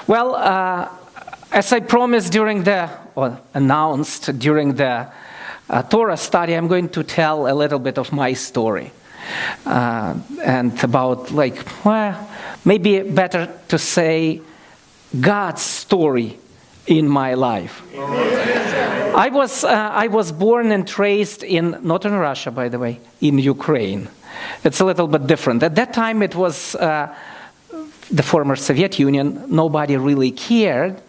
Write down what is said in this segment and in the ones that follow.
Well, as I promised announced during the Torah study, I'm going to tell a little bit of my story. And about, maybe better to say God's story in my life. I was born and raised not in Russia, by the way, in Ukraine. It's a little bit different. At that time, it was the former Soviet Union. Nobody really cared.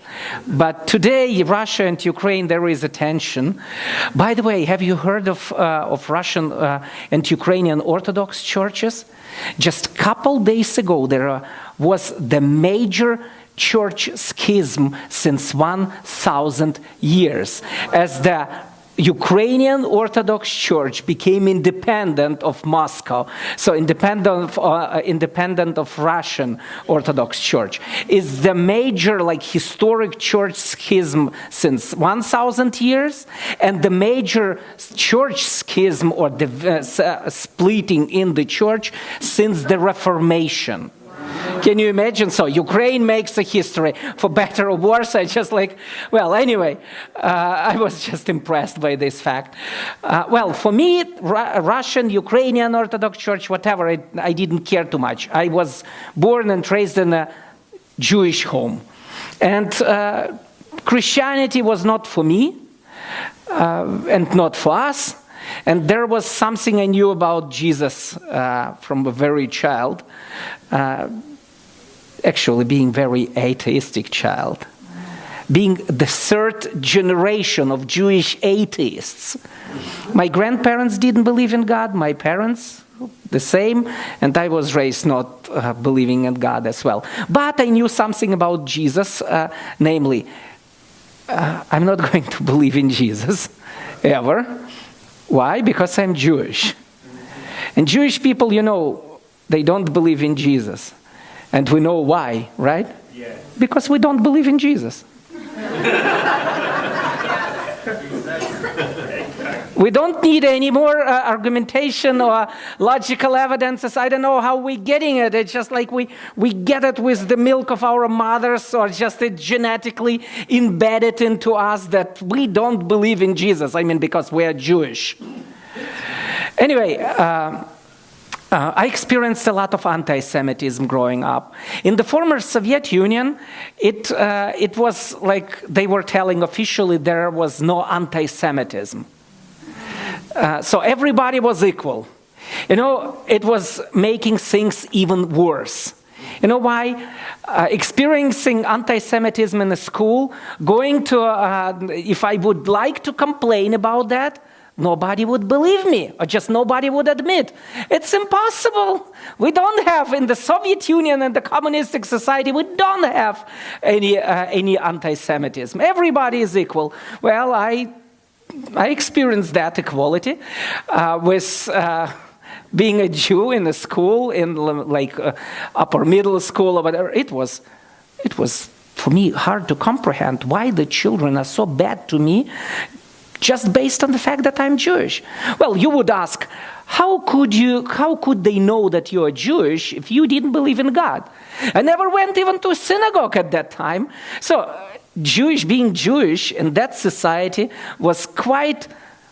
But today, Russia and Ukraine, there is a tension. By the way, have you heard of Russian and Ukrainian Orthodox churches? Just a couple days ago, there was the major church schism since 1,000 years, as the Ukrainian Orthodox Church became independent of Moscow, so independent of Russian Orthodox Church. Is the major, historic church schism since 1,000 years, and the major church schism or the splitting in the church since the Reformation. Can you imagine? So Ukraine makes a history, for better or worse. I was just impressed by this fact. For me, Russian, Ukrainian Orthodox Church, whatever, I didn't care too much. I was born and raised in a Jewish home. And Christianity was not for me and not for us. And there was something I knew about Jesus from a very child. Actually being very atheistic child. Being the third generation of Jewish atheists. My grandparents didn't believe in God. My parents, the same. And I was raised not believing in God as well. But I knew something about Jesus. Namely, I'm not going to believe in Jesus ever. Why? Because I'm Jewish. And Jewish people, they don't believe in Jesus. And we know why, right? Yeah. Because we don't believe in Jesus. We don't need any more argumentation or logical evidences. I don't know how we're getting it. It's just like we get it with the milk of our mothers, or just it genetically embedded into us that we don't believe in Jesus. Because we are Jewish. Anyway, I experienced a lot of anti-Semitism growing up. In the former Soviet Union, it was like they were telling officially there was no anti-Semitism. So everybody was equal. It was making things even worse. You know why? Experiencing anti-Semitism in the school, going to, if I would like to complain about that, nobody would believe me, or just nobody would admit. It's impossible. We don't have, in the Soviet Union and the communistic society, we don't have any anti-Semitism. Everybody is equal. Well, I experienced that equality with being a Jew in a school, in upper middle school or whatever. It was for me hard to comprehend why the children are so bad to me, just based on the fact that I'm Jewish. Well, you would ask, how could they know that you're Jewish if you didn't believe in God? I never went even to a synagogue at that time. So being Jewish in that society was quite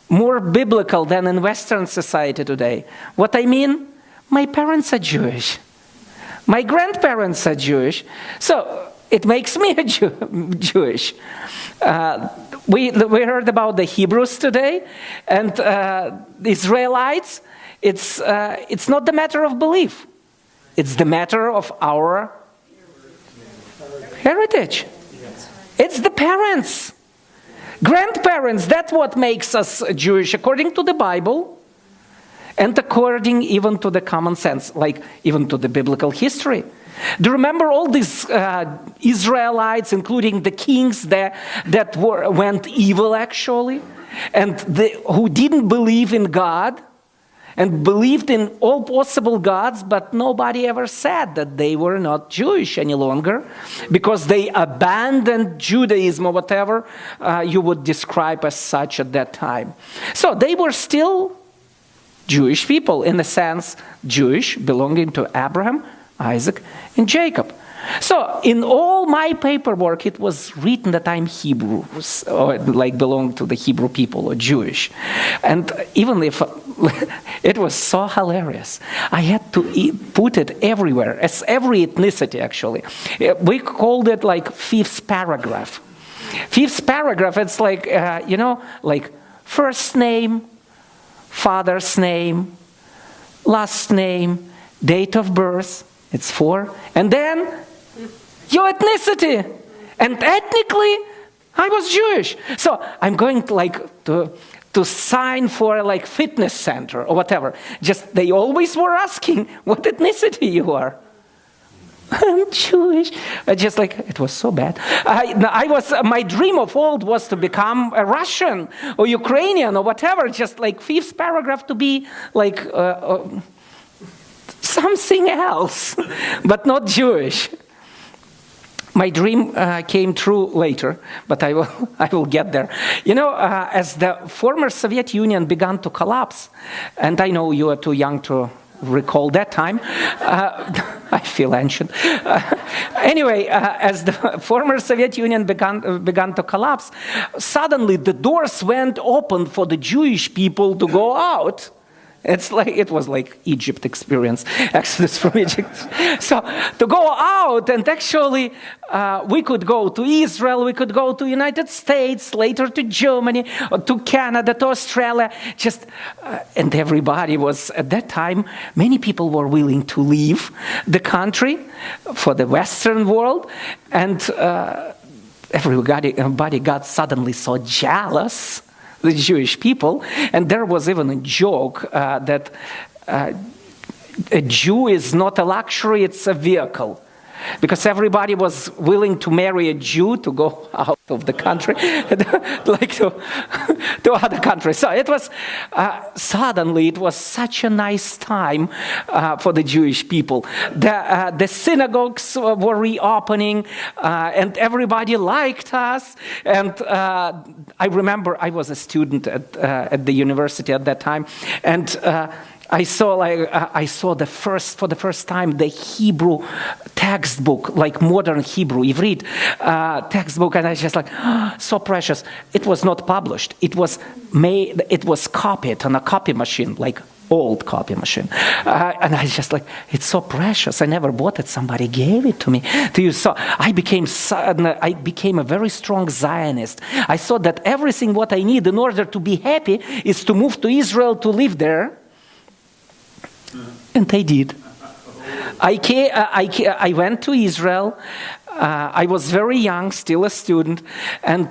more biblical than in Western society today. What I mean, my parents are Jewish. My grandparents are Jewish. So it makes me Jewish. We heard about the Hebrews today, and the Israelites. It's not the matter of belief. It's the matter of our heritage. It's the parents, grandparents. That's what makes us Jewish, according to the Bible, and according even to the common sense, even to the biblical history. Do you remember all these Israelites, including the kings that went evil actually, and who didn't believe in God, and believed in all possible gods, but nobody ever said that they were not Jewish any longer, because they abandoned Judaism or whatever you would describe as such at that time. So they were still Jewish people, in a sense, Jewish, belonging to Abraham, Isaac, and Jacob. So in all my paperwork, it was written that I'm Hebrew, or like belong to the Hebrew people or Jewish. And even if it was so hilarious, I had to put it everywhere, as every ethnicity actually. We called it like fifth paragraph. Fifth paragraph, it's like, like first name, father's name, last name, date of birth, it's 4, and then your ethnicity. And ethnically, I was Jewish. So I'm going to sign for like fitness center or whatever. Just they always were asking what ethnicity you are. I'm Jewish. Just like, it was so bad. My dream of old was to become a Russian or Ukrainian or whatever. Just like fifth paragraph to be like something else, but not Jewish. My dream came true later, but I will get there. As the former Soviet Union began to collapse, and I know you are too young to recall that time. I feel ancient. Anyway, as the former Soviet Union began to collapse, suddenly the doors went open for the Jewish people to go out. It was like Egypt experience, Exodus from Egypt. So to go out, and actually we could go to Israel, we could go to United States, later to Germany, or to Canada, to Australia. And everybody was, at that time, many people were willing to leave the country for the Western world. And everybody got suddenly so jealous, the Jewish people, and there was even a joke that a Jew is not a luxury, it's a vehicle. Because everybody was willing to marry a Jew to go out of the country, like to other countries. So it was, suddenly it was such a nice time for the Jewish people. The synagogues were reopening, and everybody liked us. And I remember I was a student at the university at that time, and I saw for the first time the Hebrew textbook, like modern Hebrew, Ivrit textbook, and I was just like, so precious. It was not published. It was copied on a copy machine, like old copy machine. And I was just like, it's so precious. I never bought it. Somebody gave it to me to use. So I became a very strong Zionist. I saw that everything what I need in order to be happy is to move to Israel, to live there. And I did. I went to Israel. I was very young, still a student, and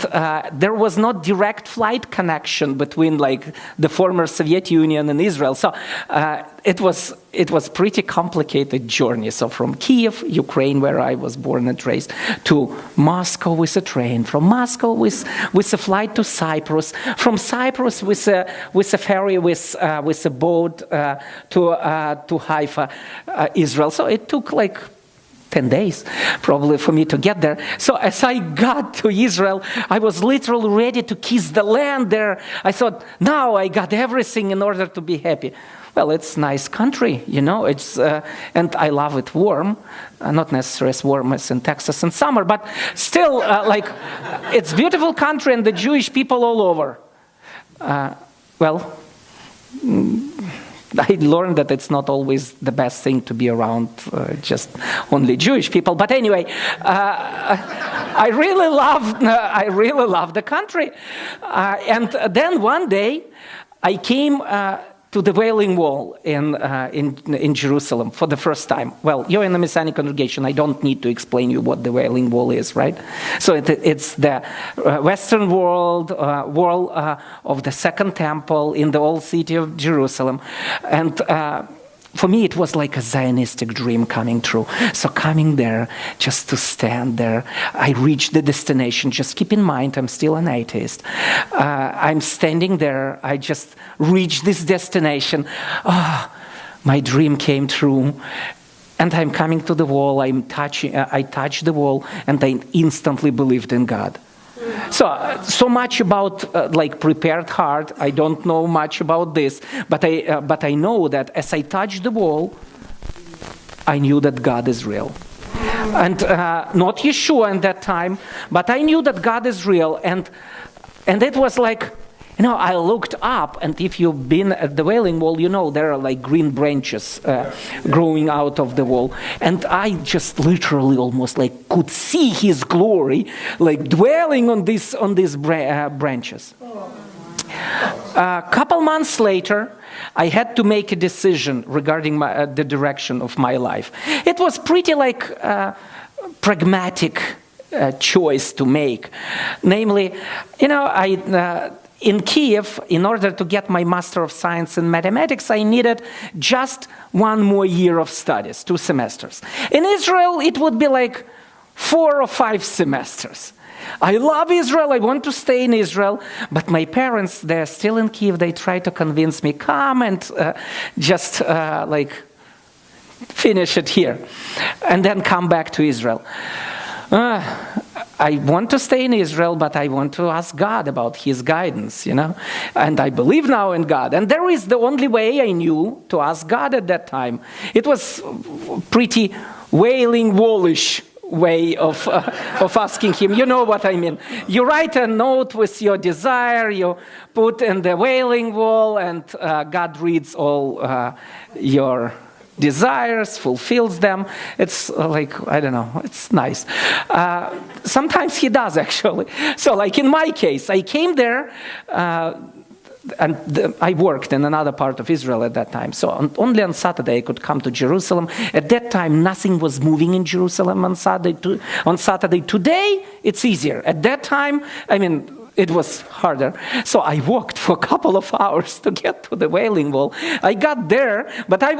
there was not direct flight connection between like the former Soviet Union and Israel. So it was pretty complicated journey. So from Kiev, Ukraine, where I was born and raised, to Moscow with a train. From Moscow with a flight to Cyprus. From Cyprus with a ferry with a boat to Haifa, Israel. So it took like 10 days probably for me to get there. So as I got to Israel, I was literally ready to kiss the land there. I thought, now I got everything in order to be happy. Well, it's a nice country, it's and I love it warm, not necessarily as warm as in Texas in summer, but still it's a beautiful country, and the Jewish people all over. I learned that it's not always the best thing to be around just only Jewish people. But anyway, I really love the country. And then one day, I came to the Wailing Wall in Jerusalem for the first time. Well, you're in the Messianic congregation. I don't need to explain you what the Wailing Wall is, right? So it's the Western wall of the Second Temple in the old city of Jerusalem. And for me, it was like a Zionistic dream coming true. So coming there, just to stand there, I reached the destination. Just keep in mind, I'm still an atheist. I'm standing there. I just reached this destination. My dream came true. And I'm coming to the wall. I touch the wall, and I instantly believed in God. So much about prepared heart. I don't know much about this, but I know that as I touched the wall, I knew that God is real. And not Yeshua in that time, but I knew that God is real. And it was like, I looked up, and if you've been at the Wailing Wall, there are like green branches growing out of the wall. And I just literally almost like could see his glory, like dwelling on these branches. A couple months later, I had to make a decision regarding the direction of my life. It was pretty like pragmatic choice to make. Namely, in Kiev, in order to get my Master of Science in Mathematics, I needed just 1 more year of studies, 2 semesters. In Israel, it would be like 4 or 5 semesters. I love Israel, I want to stay in Israel, but my parents, they're still in Kiev, they try to convince me, come and just finish it here, and then come back to Israel. I want to stay in Israel, but I want to ask God about His guidance, And I believe now in God. And there is the only way I knew to ask God at that time. It was pretty Wailing Wallish way of asking Him. You know what I mean. You write a note with your desire, you put in the Wailing Wall, and God reads all your desires, fulfills them. It's like, I don't know, it's nice. Sometimes He does, actually. So like in my case, I came there, and I worked in another part of Israel at that time. So only on Saturday I could come to Jerusalem. At that time, nothing was moving in Jerusalem on Saturday. Today, it's easier. At that time, it was harder. So I walked for a couple of hours to get to the Wailing Wall. I got there, but I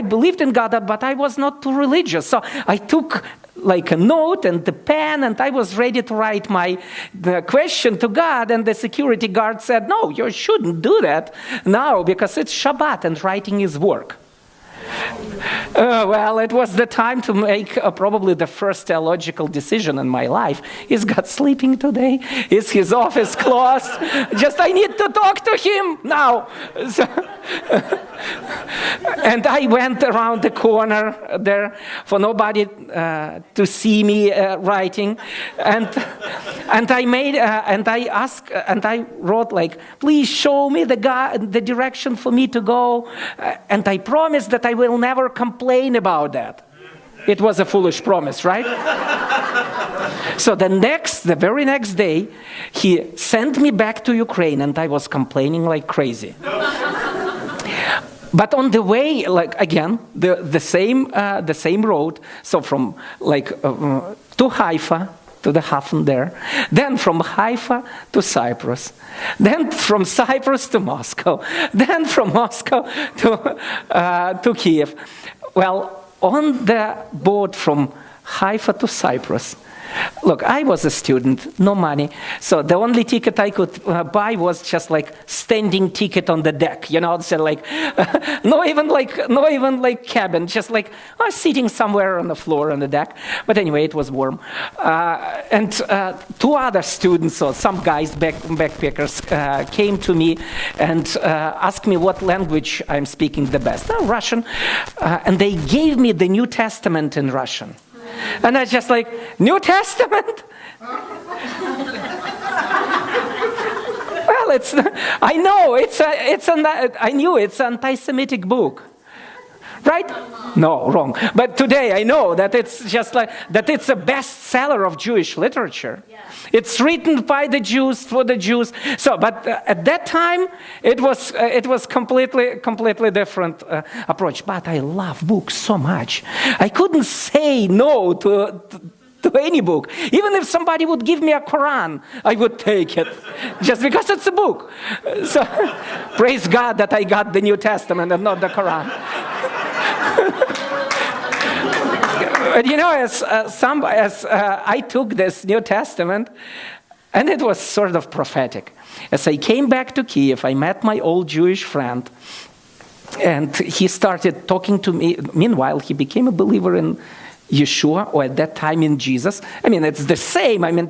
believed in God, but I was not too religious. So I took like a note and the pen, and I was ready to write the question to God, and the security guard said, no, you shouldn't do that now because it's Shabbat and writing is work. Well, it was the time to make probably the first theological decision in my life. Is God sleeping today? Is His office closed? I need to talk to Him now. And I went around the corner there for nobody to see me writing, and I wrote like, please show me the direction for me to go, and I promised that I will never complain about that. It was a foolish promise, right? So the very next day, he sent me back to Ukraine, and I was complaining like crazy. But on the way, again, the same road. So from to Haifa, to the Hafen there, then from Haifa to Cyprus, then from Cyprus to Moscow, then from Moscow to Kiev. Well, on the boat from Haifa to Cyprus, look, I was a student, no money, so the only ticket I could buy was just like standing ticket on the deck, so like no even cabin, just like sitting somewhere on the floor on the deck. But anyway, it was warm, and 2 other students or some guys, backpackers, came to me and asked me what language I'm speaking the best. Russian, and they gave me the New Testament in Russian. And I just like, New Testament? Well, I knew it's an anti-Semitic book. Right? No, wrong. But today I know that it's just like, that it's a bestseller of Jewish literature. Yeah. It's written by the Jews, for the Jews. So, but at that time, it was completely different approach. But I love books so much. I couldn't say no to any book. Even if somebody would give me a Quran, I would take it, just because it's a book. So, praise God that I got the New Testament and not the Quran. But as I took this New Testament, and it was sort of prophetic. As I came back to Kiev, I met my old Jewish friend, and he started talking to me. Meanwhile, he became a believer in Yeshua, or at that time in Jesus. I mean, it's the same. I mean,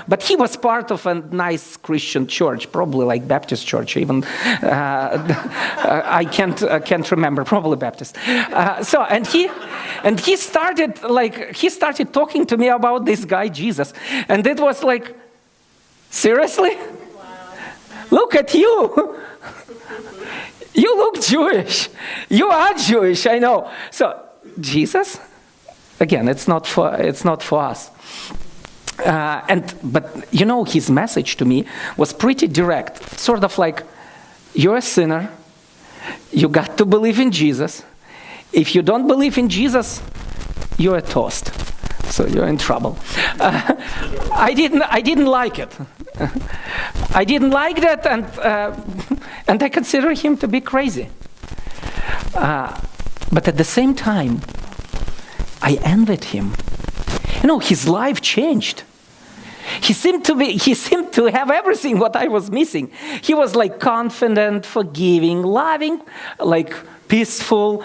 but he was part of a nice Christian church, probably like Baptist church. Even I can't remember. Probably Baptist. And he started talking to me about this guy Jesus, and it was like, seriously? Wow. Look at you. You look Jewish. You are Jewish. I know. So Jesus. Again, it's not for us. But his message to me was pretty direct. Sort of like, you're a sinner. You got to believe in Jesus. If you don't believe in Jesus, you're a toast. So you're in trouble. I didn't like it. I didn't like that, and I consider him to be crazy. But at the same time, I envied him. His life changed. He seemed to have everything what I was missing. He was like confident, forgiving, loving, like peaceful.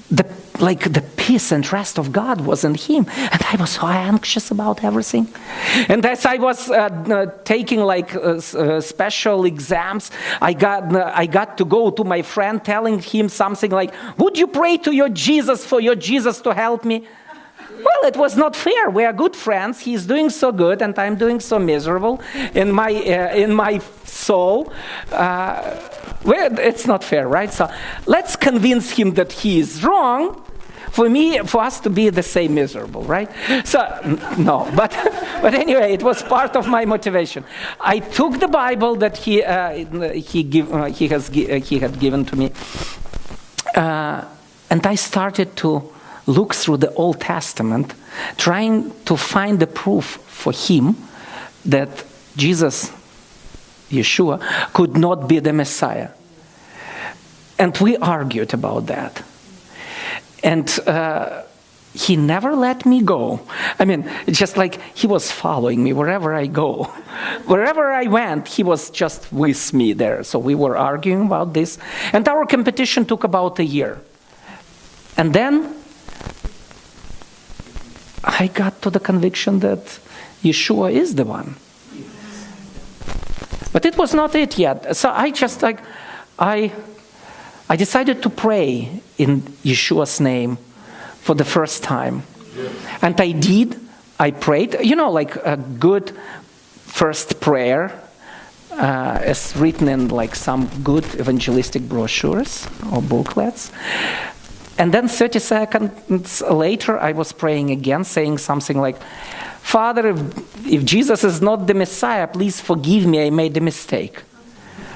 The peace and rest of God was in him, and I was so anxious about everything. And as I was taking special exams, I got to go to my friend, telling him something like, "Would you pray to your Jesus for your Jesus to help me?" Well, it was not fair. We are good friends. He's doing so good, and I'm doing so miserable in my soul. Well, it's not fair, right? So let's convince him that he is wrong. For us to be the same miserable, right? So no, but anyway, it was part of my motivation. I took the Bible that he had given to me, and I started to look through the Old Testament, trying to find the proof for him that Jesus, Yeshua, could not be the Messiah. And we argued about that. And he never let me go. I mean, just like he was following me wherever I go. Wherever I went, he was just with me there. So we were arguing about this. And our competition took about a year. And then I got to the conviction that Yeshua is the one. But it was not it yet. So I decided to pray in Yeshua's name for the first time. And I did. I prayed, like a good first prayer, as written in like some good evangelistic brochures or booklets. And then 30 seconds later, I was praying again, saying something like, "Father, if Jesus is not the Messiah, please forgive me, I made a mistake."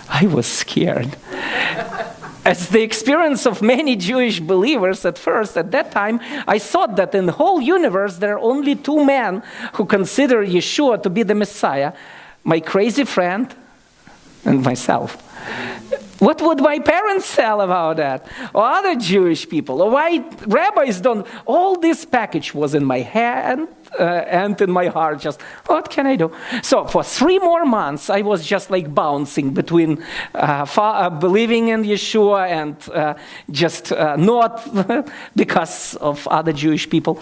I was scared. As the experience of many Jewish believers at that time, I thought that in the whole universe there are only two men who consider Yeshua to be the Messiah, my crazy friend and myself. What would my parents tell about that? Or other Jewish people? Or why rabbis don't? All this package was in my hand and in my heart. Just, what can I do? So for 3 more months, I was just like bouncing between believing in Yeshua and just not because of other Jewish people.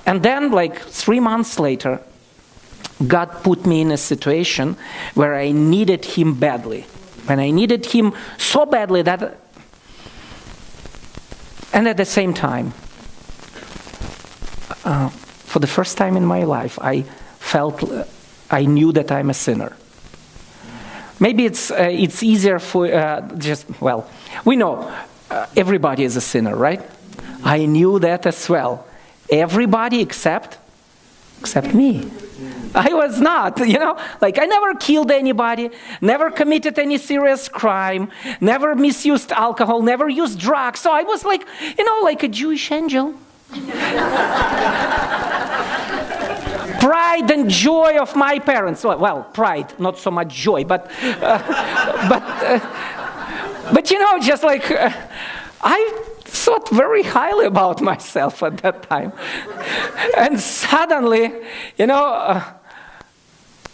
And then like 3 months later, God put me in a situation where I needed him badly. When I needed him so badly that, and at the same time, for the first time in my life, I knew that I'm a sinner. Maybe it's easier for we know everybody is a sinner, right? I knew that as well. Everybody except me. I was not, like I never killed anybody, never committed any serious crime, never misused alcohol, never used drugs. So I was like, like a Jewish angel. Pride and joy of my parents. Well, pride, not so much joy, but just like I thought very highly about myself at that time. And suddenly,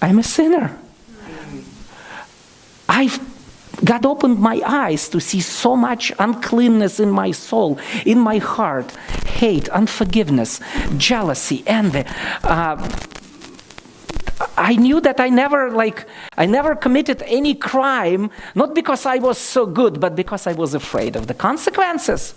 I'm a sinner. God opened my eyes to see so much uncleanness in my soul, in my heart, hate, unforgiveness, jealousy, envy. I knew that I never committed any crime, not because I was so good, but because I was afraid of the consequences.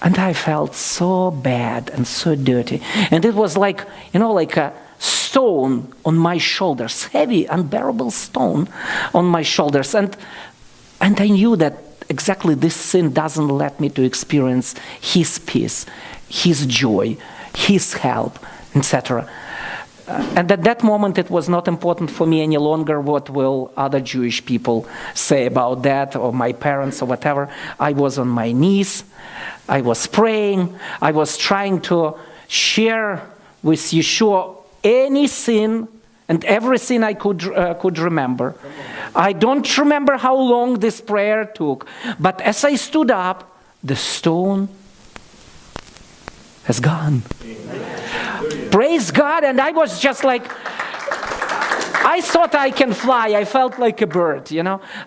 And I felt so bad and so dirty. And it was like a stone on my shoulders, heavy, unbearable stone on my shoulders. And I knew that exactly this sin doesn't let me to experience His peace, His joy, His help, etc. And at that moment, it was not important for me any longer what will other Jewish people say about that, or my parents, or whatever. I was on my knees. I was praying. I was trying to share with Yeshua any sin and every sin I could remember. I don't remember how long this prayer took, but as I stood up, the stone has gone. Praise God. And I was just like, I thought I can fly. I felt like a bird,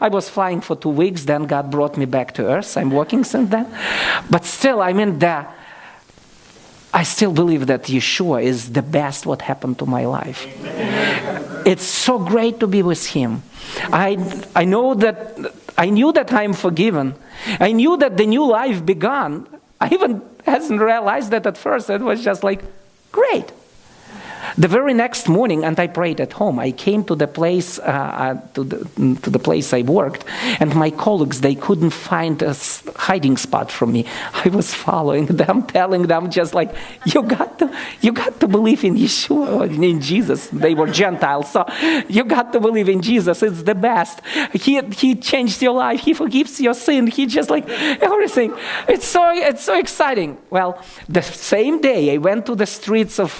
I was flying for 2 weeks. Then God brought me back to earth. I'm walking since then. But still, I still believe that Yeshua is the best what happened to my life. It's so great to be with Him. I knew that I'm forgiven. I knew that the new life began. I even hasn't realized that at first. It was just like, great. The very next morning, and I prayed at home, I came to the place to the place I worked, and my colleagues, they couldn't find a hiding spot from me. I was following them, telling them just like, you got to believe in Yeshua, in Jesus. They were Gentiles, so you got to believe in Jesus. It's the best. He changed your life. He forgives your sin. He just like everything. It's so exciting. Well, the same day I went to the streets of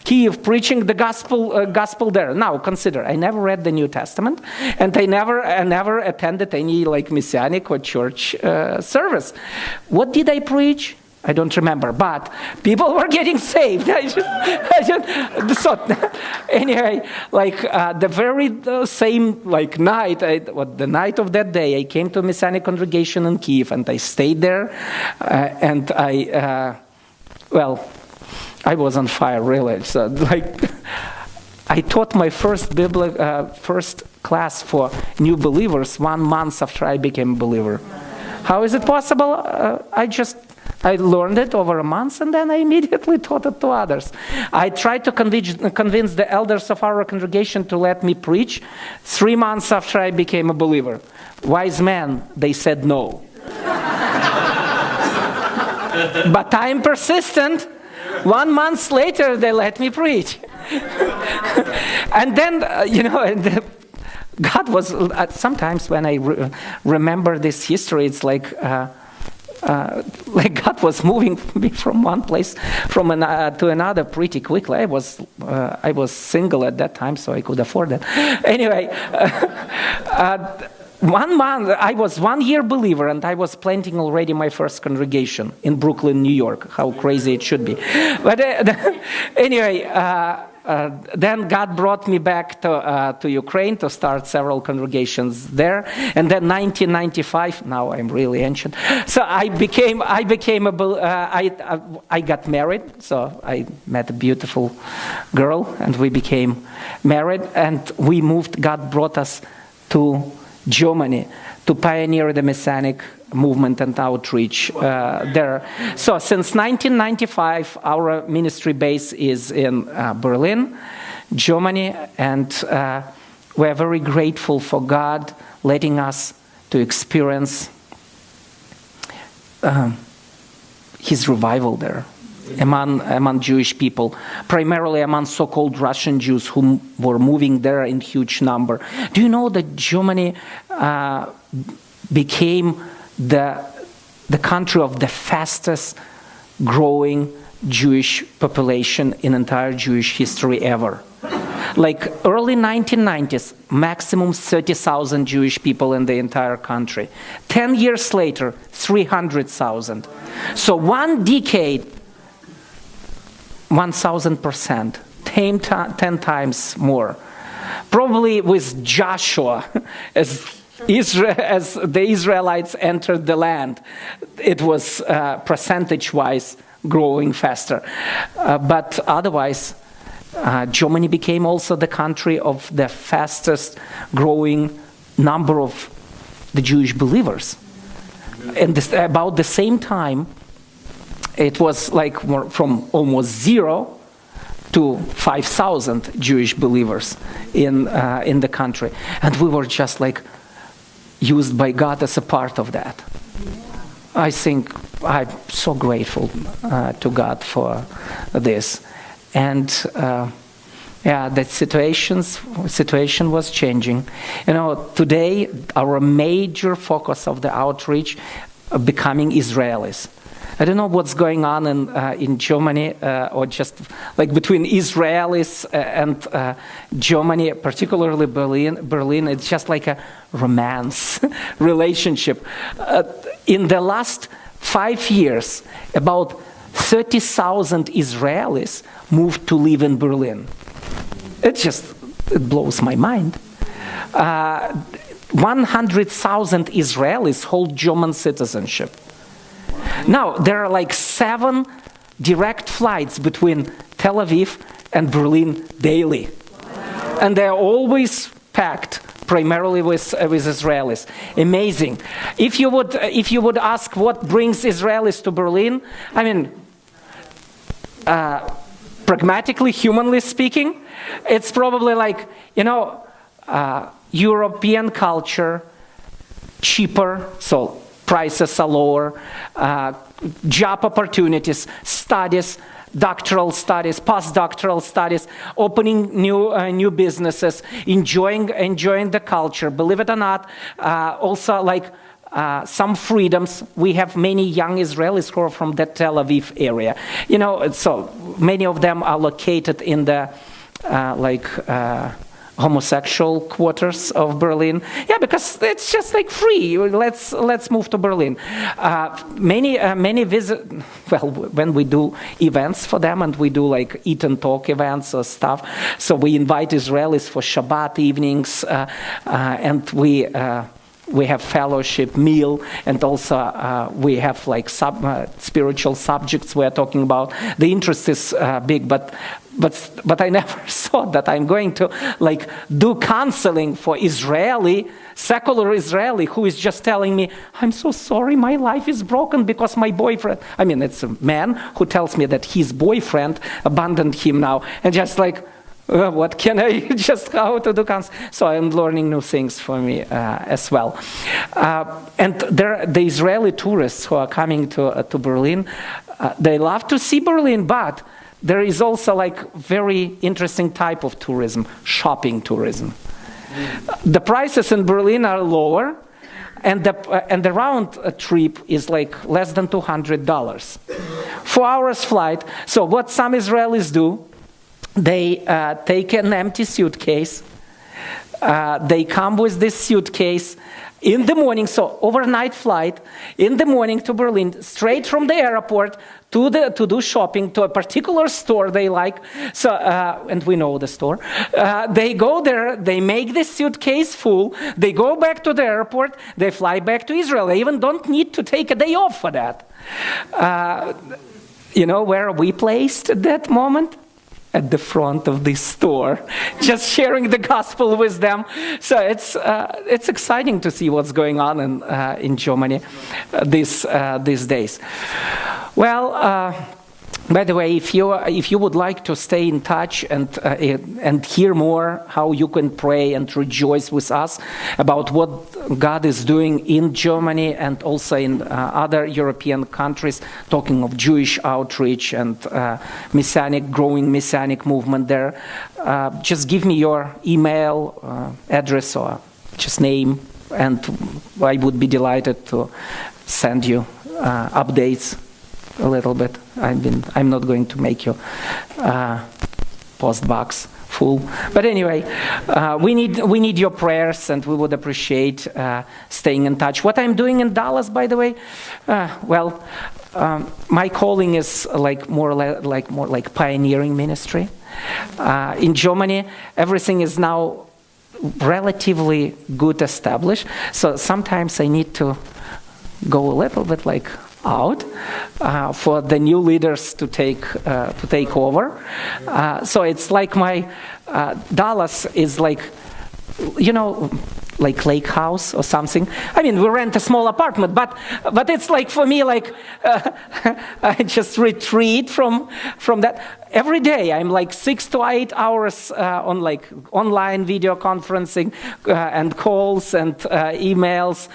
Kyiv, preaching the gospel there. Now consider, I never read the New Testament, and I never attended any Messianic or church service. What did I preach? I don't remember, but people were getting saved. So anyway, the very same night, the night of that day, I came to a Messianic congregation in Kyiv, and I stayed there, and I was on fire, really. So, I taught my first class for new believers 1 month after I became a believer. How is it possible? I learned it over a month, and then I immediately taught it to others. I tried to convince the elders of our congregation to let me preach 3 months after I became a believer. Wise men, they said no. But I'm persistent. 1 month later, they let me preach. And then, God was, sometimes when I remember this history, it's like God was moving me from one place to another pretty quickly. I was single at that time, so I could afford it. Anyway, 1 month, I was 1 year believer, and I was planting already my first congregation in Brooklyn, New York. How crazy it should be. But anyway, then God brought me back to Ukraine to start several congregations there. And then 1995, now I'm really ancient. So I got married. So I met a beautiful girl, and we became married. And we moved. God brought us to Germany to pioneer the Messianic movement and outreach there. So since 1995, our ministry base is in Berlin, Germany, and we're very grateful for God letting us to experience His revival there. Among Jewish people, primarily among so-called Russian Jews who were moving there in huge number. Do you know that Germany became the country of the fastest growing Jewish population in entire Jewish history ever? Early 1990s, maximum 30,000 Jewish people in the entire country. 10 years later, 300,000. So 1 decade, 1,000%, 10 times more. probably with Joshua, as the Israelites entered the land, it was percentage-wise growing faster. But otherwise, Germany became also the country of the fastest growing number of the Jewish believers. And about the same time, it was like from almost 0 to 5,000 Jewish believers in the country. And we were just like used by God as a part of that. I think I'm so grateful to God for this. And the situation was changing. Today our major focus of the outreach becoming Israelis. I don't know what's going on in Germany or just like between Israelis and Germany, particularly Berlin. It's just like a romance relationship. In the last 5 years, about 30,000 Israelis moved to live in Berlin. It blows my mind. 100,000 Israelis hold German citizenship. Now, there are like 7 direct flights between Tel Aviv and Berlin daily. Wow. And they're always packed, primarily with Israelis. Amazing. If you would ask what brings Israelis to Berlin, I mean, pragmatically, humanly speaking, it's probably like, European culture, cheaper, so prices are lower, job opportunities, studies, doctoral studies, postdoctoral studies, opening new businesses, enjoying the culture. Believe it or not, also like some freedoms. We have many young Israelis who are from the Tel Aviv area. So many of them are located in the homosexual quarters of Berlin. Yeah, because it's just like free. Let's move to Berlin. Many visit. Well, when we do events for them, and we do like eat and talk events or stuff, so we invite Israelis for Shabbat evenings, and we have fellowship meal, and also we have like spiritual subjects we're talking about. The interest is big, but I never thought that I'm going to like do counseling for secular Israeli who is just telling me, I'm so sorry, my life is broken because my boyfriend, I mean, it's a man who tells me that his boyfriend abandoned him now, and just like, what can I just how to do counseling? So I'm learning new things for me as well. And the Israeli tourists who are coming to Berlin, they love to see Berlin, but there is also like very interesting type of tourism, shopping tourism. The prices in Berlin are lower, and the round trip is like less than $200. 4 hours flight. So what some Israelis do, they take an empty suitcase. They come with this suitcase in the morning, so overnight flight, in the morning to Berlin, straight from the airport to do shopping to a particular store they like. So, and we know the store. They go there, they make the suitcase full, they go back to the airport, they fly back to Israel. They even don't need to take a day off for that. Where are we placed at that moment? At the front of this store, just sharing the gospel with them. So it's exciting to see what's going on in Germany these days. Well, by the way, if you would like to stay in touch and hear more how you can pray and rejoice with us about what God is doing in Germany and also in other European countries, talking of Jewish outreach and growing Messianic movement there, just give me your email address or just name, and I would be delighted to send you updates a little bit. I'm not going to make your post box full, but anyway, we need your prayers, and we would appreciate staying in touch. What I'm doing in Dallas, by the way, my calling is more like pioneering ministry. In Germany, everything is now relatively good established. So sometimes I need to go a little bit like out for the new leaders to take over. So it's like my Dallas is like, like lake house or something. I mean, we rent a small apartment, but it's like for me, like I just retreat from that. Every day I'm like 6 to 8 hours on like online video conferencing and calls and emails,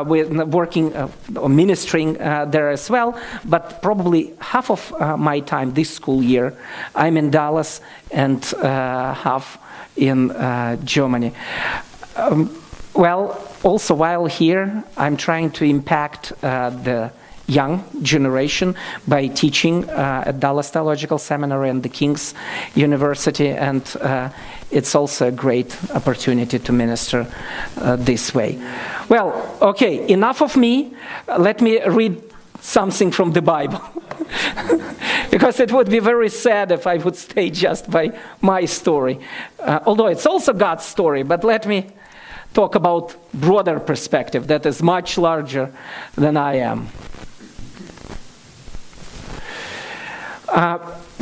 with working or ministering there as well. But probably half of my time this school year I'm in Dallas and half in Germany. Well, also while here, I'm trying to impact the young generation by teaching at Dallas Theological Seminary and the King's University, and it's also a great opportunity to minister this way. Well, okay, enough of me. Let me read something from the Bible. Because it would be very sad if I would stay just by my story. Although it's also God's story, but let me talk about broader perspective that is much larger than I am.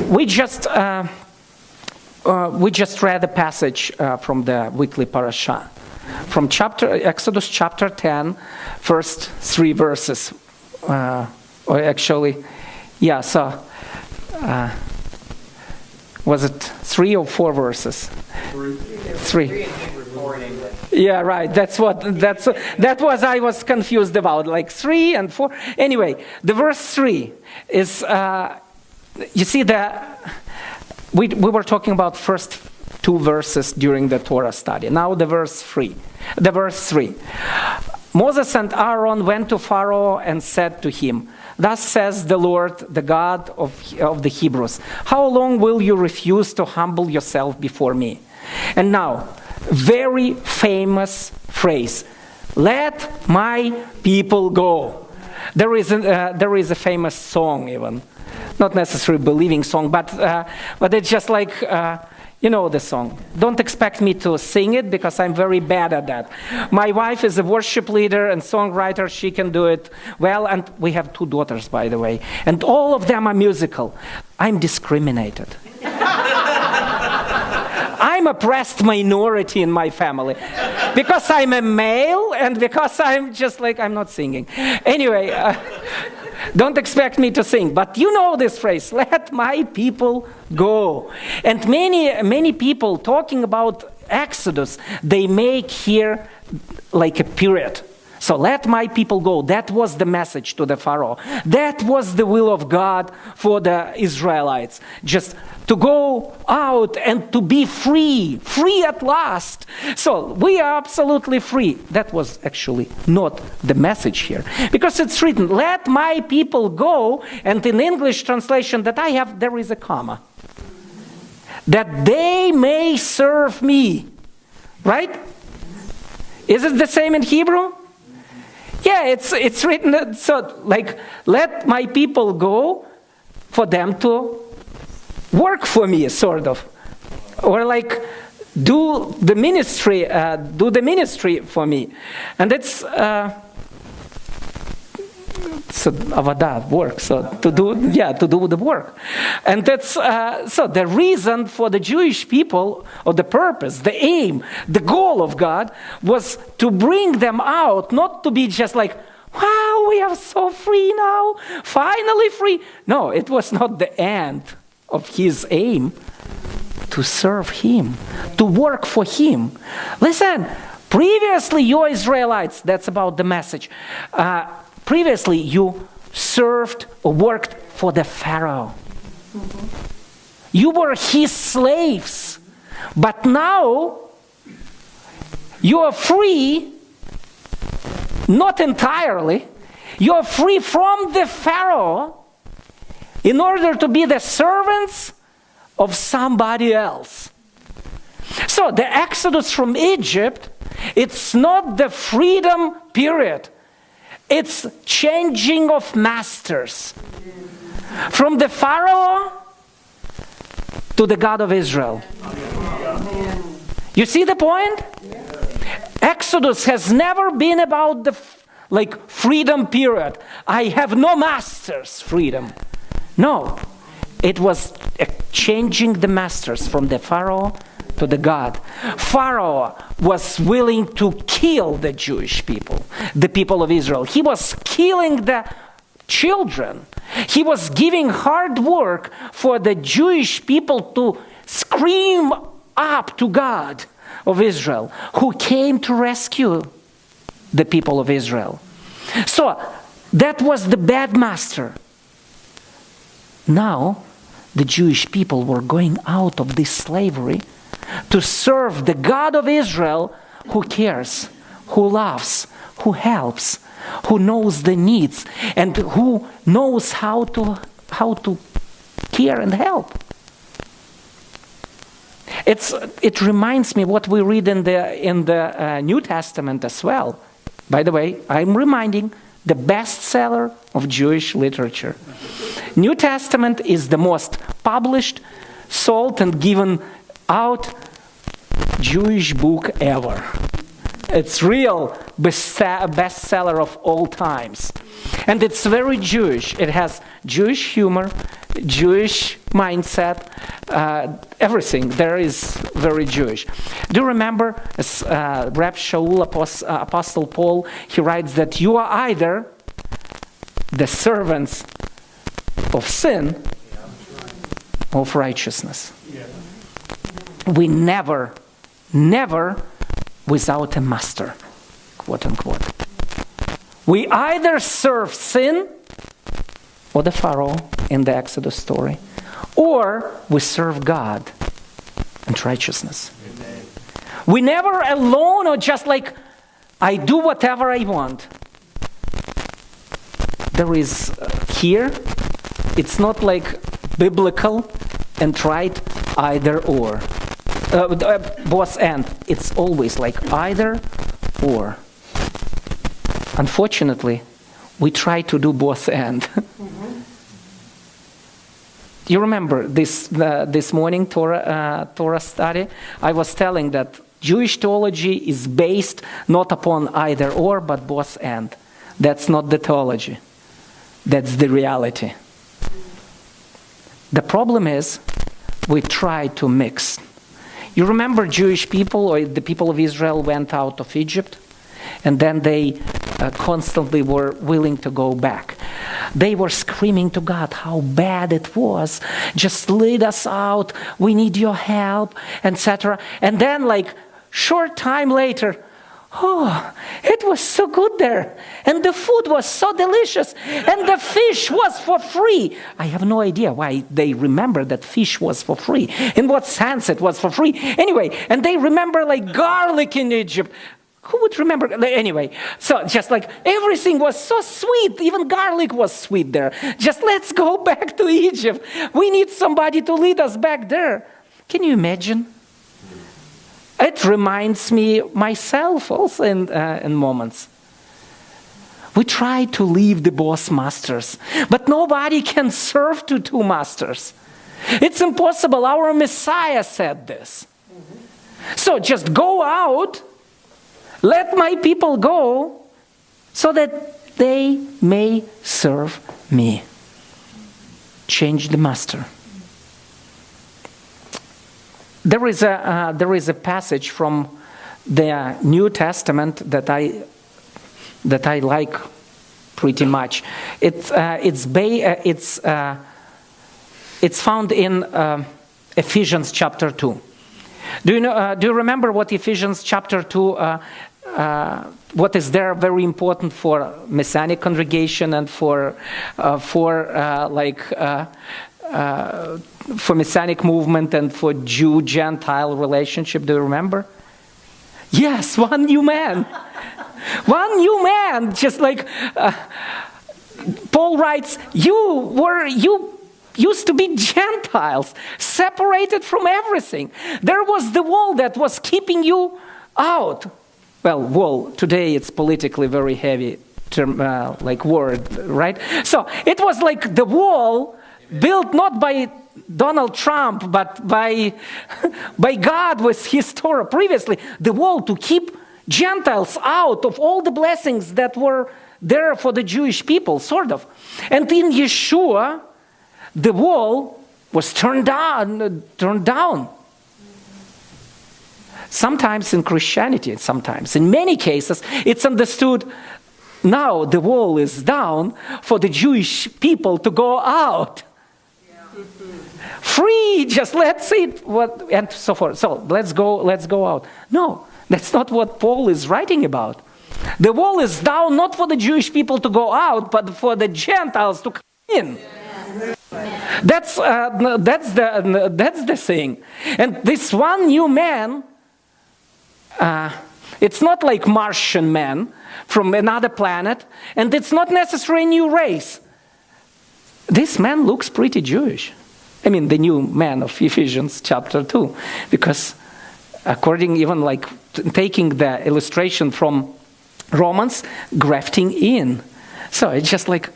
We just read a passage from the weekly parasha, from Exodus chapter 10, first 3 verses. Or actually, yeah. So, was it 3 or 4 verses? 3. Yeah, right. That was I was confused about, like 3 and 4. Anyway, the verse 3 is. You see we were talking about first 2 verses during the Torah study. Now the verse 3. The verse 3. Moses and Aaron went to Pharaoh and said to him, "Thus says the Lord, the God of the Hebrews, how long will you refuse to humble yourself before me?" And now, very famous phrase, "Let my people go." There is a famous song even, not necessarily a believing song, but it's just like. You know the song. Don't expect me to sing it because I'm very bad at that. My wife is a worship leader and songwriter. She can do it well. And we have 2 daughters, by the way. And all of them are musical. I'm discriminated. I'm a oppressed minority in my family. Because I'm a male and because I'm just like, I'm not singing. Anyway, don't expect me to sing, but you know this phrase, "Let my people go." And many people talking about Exodus, they make here like a period. So let my people go. That was the message to the Pharaoh. That was the will of God for the Israelites. Just to go out and to be free at last. So we are absolutely free. That was actually not the message here. Because it's written, "Let my people go," and in English translation that I have, there is a comma. "That they may serve me." Right? Is it the same in Hebrew? Yeah, it's written, so like, let my people go for them to work for me, sort of. Or like, do the ministry for me. And it's so avada, work, so to do the work. And that's so the reason for the Jewish people, or the purpose, the aim, the goal of God was to bring them out, not to be just like, wow, we are so free now, finally free. No, it was not the end of his aim, to serve him, to work for him. Listen, previously you Israelites, that's about the message, previously you served or worked for the Pharaoh. You were his slaves. But now you are free, not entirely. You are free from the Pharaoh in order to be the servants of somebody else. So the Exodus from Egypt, it's not the freedom period. It's changing of masters. From the Pharaoh to the God of Israel. You see the point? Exodus has never been about the freedom period. I have no masters freedom. No. It was changing the masters from the Pharaoh to the God. Pharaoh was willing to kill the Jewish people, the people of Israel. He was killing the children. He was giving hard work for the Jewish people to scream up to God of Israel, who came to rescue the people of Israel. So that was the bad master. Now the Jewish people were going out of this slavery to serve the God of Israel, who cares, who loves, who helps, who knows the needs, and who knows how to care and help. It reminds me what we read in the New Testament as well. By the way, I'm reminding the bestseller of Jewish literature. New Testament is the most published, sold, and given out Jewish book ever. It's real bestseller of all times. And it's very Jewish. It has Jewish humor, Jewish mindset, everything there is very Jewish. Do you remember Reb Shaul, Apostle Paul, he writes that you are either the servants of sin or of righteousness. We never without a master, quote unquote. We either serve sin or the Pharaoh in the Exodus story, or we serve God and righteousness. Amen. We never alone or just like, I do whatever I want. There is here, it's not like biblical and right either or. Both and. It's always like either or. Unfortunately, we try to do both and. You remember this morning Torah study? I was telling that Jewish theology is based not upon either or, but both and. That's not the theology. That's the reality. The problem is we try to mix. You remember Jewish people or the people of Israel went out of Egypt, and then they constantly were willing to go back. They were screaming to God how bad it was. Just lead us out. We need your help, etc. And then short time later, oh, it was so good there. And the food was so delicious. And the fish was for free. I have no idea why they remember that fish was for free. In what sense it was for free. Anyway, and they remember garlic in Egypt. Who would remember? Anyway, so just everything was so sweet. Even garlic was sweet there. Just let's go back to Egypt. We need somebody to lead us back there. Can you imagine? It reminds me myself also in moments. We try to leave the boss masters, but nobody can serve to two masters. It's impossible. Our Messiah said this. So just go out, let my people go, so that they may serve me. Change the master. There is a passage from the New Testament that I like pretty much. It's found in Ephesians chapter 2. Do you remember what Ephesians chapter 2? What is there very important for Messianic congregation and for Messianic movement and for Jew-Gentile relationship? Do you remember? Yes, one new man. One new man. Just Paul writes, you used to be Gentiles, separated from everything. There was the wall that was keeping you out. Well, wall, today it's politically very heavy term, word, right? So it was like the wall built not by Donald Trump, but by God with his Torah previously, the wall to keep Gentiles out of all the blessings that were there for the Jewish people, sort of. And in Yeshua, the wall was turned down. Sometimes in Christianity, sometimes. In many cases, it's understood now the wall is down for the Jewish people to go out. Free, just let's eat what and so forth. So let's go out. No, that's not what Paul is writing about. The wall is down not for the Jewish people to go out, but for the Gentiles to come in. That's the thing. And this one new man, it's not like Martian man from another planet, and it's not necessarily a new race. This man looks pretty Jewish. I mean, the new man of Ephesians chapter 2, because according even like taking the illustration from Romans, grafting in. So it's just like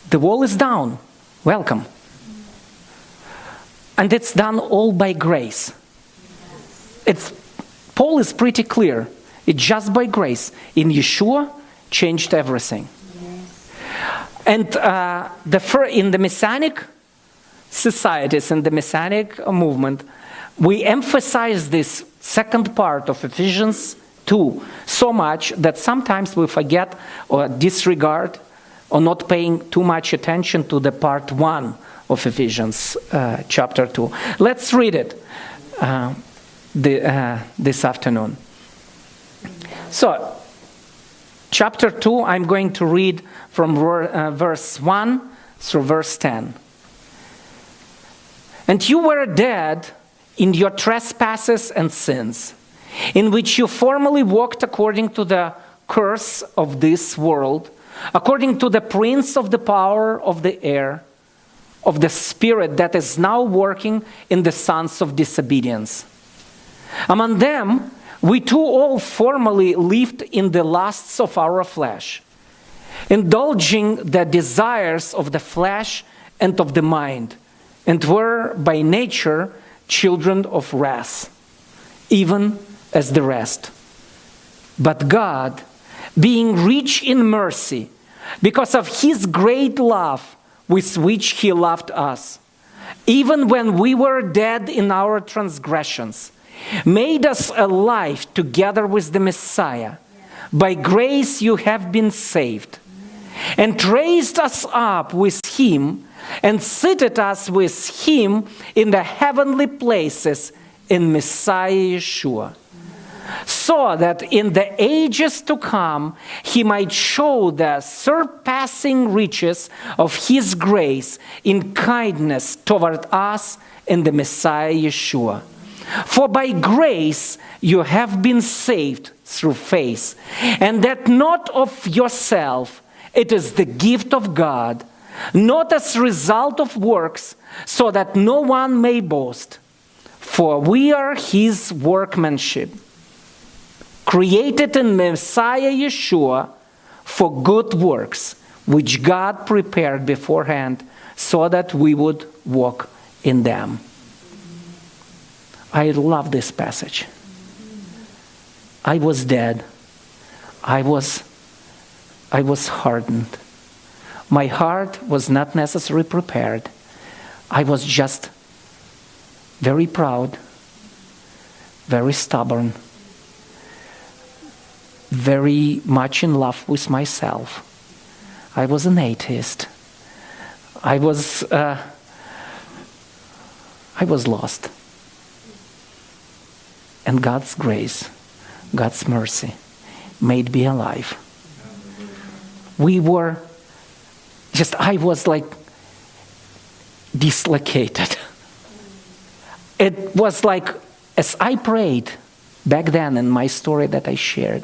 the wall is down. Welcome. And it's done all by grace. Paul is pretty clear. It's just by grace. In Yeshua, changed everything. And in the Messianic societies, in the Messianic movement, we emphasize this second part of Ephesians 2 so much that sometimes we forget or disregard or not paying too much attention to the part 1 of Ephesians chapter 2. Let's read it this afternoon. So, chapter 2, I'm going to read from verse 1 through verse 10. And you were dead in your trespasses and sins, in which you formerly walked according to the curse of this world, according to the prince of the power of the air, of the spirit that is now working in the sons of disobedience. Among them, we too all formerly lived in the lusts of our flesh, indulging the desires of the flesh and of the mind, and were by nature children of wrath, even as the rest. But God, being rich in mercy, because of his great love with which he loved us, even when we were dead in our transgressions, made us alive together with the Messiah. By grace you have been saved, and raised us up with him, and seated us with him in the heavenly places in Messiah Yeshua, so that in the ages to come he might show the surpassing riches of his grace in kindness toward us in the Messiah Yeshua. For by grace you have been saved through faith, and that not of yourself, it is the gift of God, not as a result of works, so that no one may boast. For we are his workmanship, created in Messiah Yeshua for good works, which God prepared beforehand so that we would walk in them. I love this passage. I was dead. I was hardened. My heart was not necessarily prepared. I was just very proud, very stubborn, very much in love with myself. I was an atheist. I was lost. And God's grace, God's mercy made me alive. I was like dislocated. It was like, as I prayed back then in my story that I shared,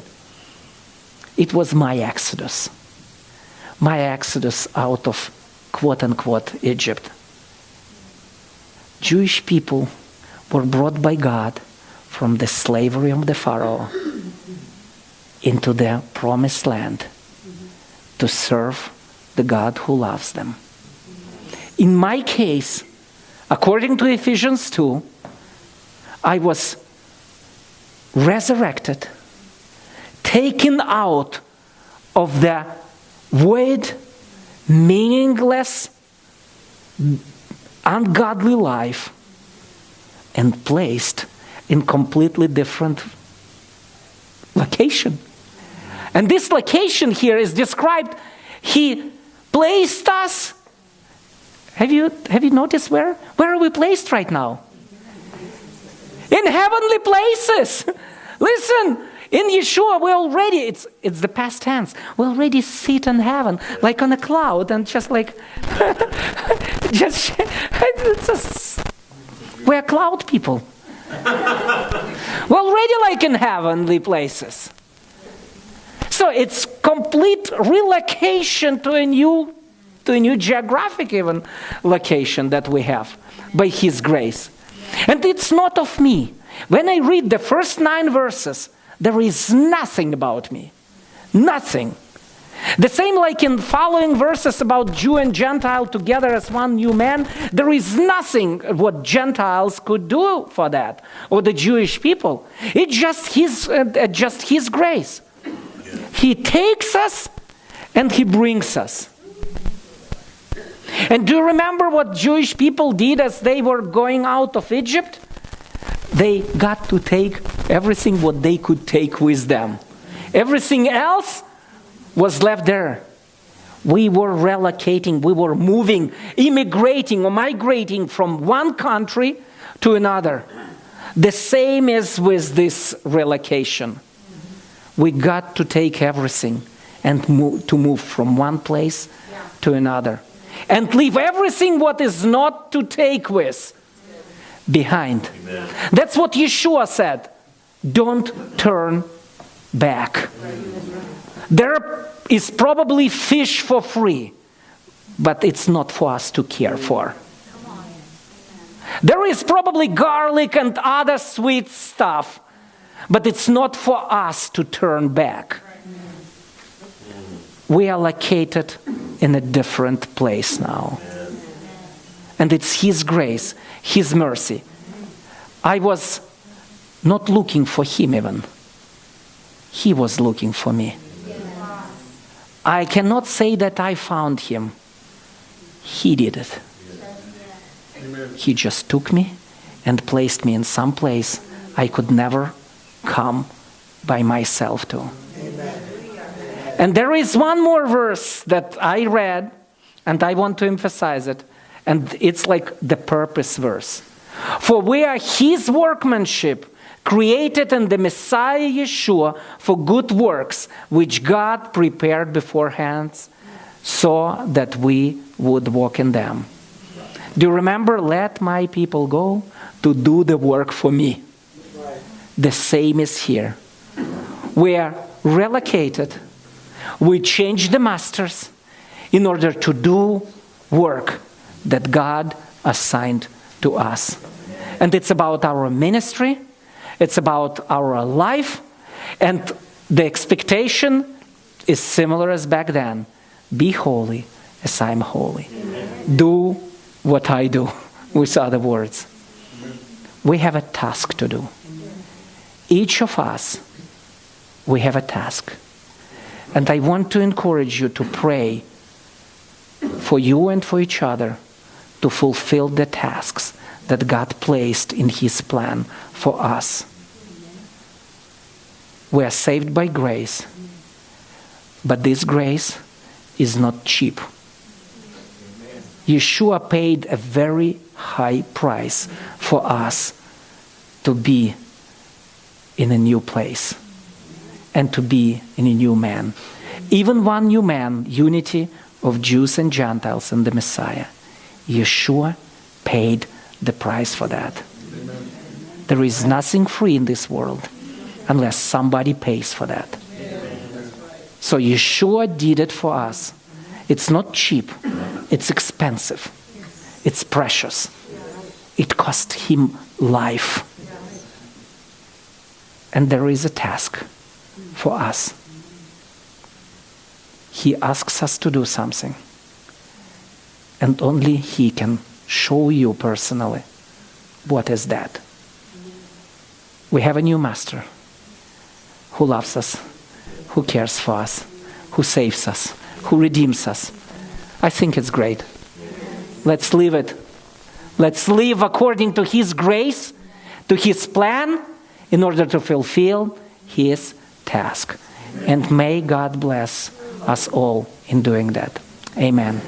it was my exodus out of quote-unquote Egypt. Jewish people were brought by God from the slavery of the Pharaoh into the promised land to serve the God who loves them. In my case, according to Ephesians 2, I was resurrected, taken out of the void, meaningless, ungodly life, and placed in completely different location. And this location here is described, He placed us. Have you noticed where? Where are we placed right now? In heavenly places. Listen, in Yeshua, we already, it's the past tense, we already sit in heaven, like on a cloud, and just like, we're cloud people. We're already like in heavenly places. So it's complete relocation to a new geographic even location that we have by His grace. And it's not of me. When I read the first 9 verses, there is nothing about me. Nothing. The same like in following verses about Jew and Gentile together as one new man, there is nothing what Gentiles could do for that, or the Jewish people. It's just His grace. He takes us and He brings us. And do you remember what Jewish people did as they were going out of Egypt? They got to take everything what they could take with them. Everything else was left there. We were relocating, we were moving, immigrating or migrating from one country to another. The same is with this relocation. We got to take everything and move from one place to another. And leave everything what is not to take with behind. Amen. That's what Yeshua said. Don't turn back. There is probably fish for free, but it's not for us to care for. There is probably garlic and other sweet stuff, but it's not for us to turn back. We are located in a different place now. And it's His grace, His mercy. I was not looking for Him even. He was looking for me. I cannot say that I found Him. He did it. He just took me and placed me in some place I could never come by myself to. And there is one more verse that I read, and I want to emphasize it, and it's like the purpose verse. For we are His workmanship, created in the Messiah Yeshua for good works, which God prepared beforehand so that we would walk in them. Do you remember, let my people go to do the work for me? The same is here. We are relocated. We change the masters in order to do work that God assigned to us. And it's about our ministry, it's about our life, and the expectation is similar as back then. Be holy as I'm holy. Amen. Do what I do, with other words. We have a task to do. Each of us, we have a task. And I want to encourage you to pray for you and for each other to fulfill the tasks that God placed in His plan for us. We are saved by grace, but this grace is not cheap. Yeshua paid a very high price for us to be in a new place and to be in a new man. Even one new man, unity of Jews and Gentiles in the Messiah. Yeshua paid the price for that. Amen. There is nothing free in this world unless somebody pays for that. Amen. So Yeshua did it for us. It's not cheap. It's expensive. It's precious. It cost Him life. And there is a task for us. He asks us to do something. And only He can show you personally what is that. We have a new master who loves us, who cares for us, who saves us, who redeems us. I think it's great. Let's live it. Let's live according to His grace, to His plan, in order to fulfill His task. And may God bless us all in doing that. Amen.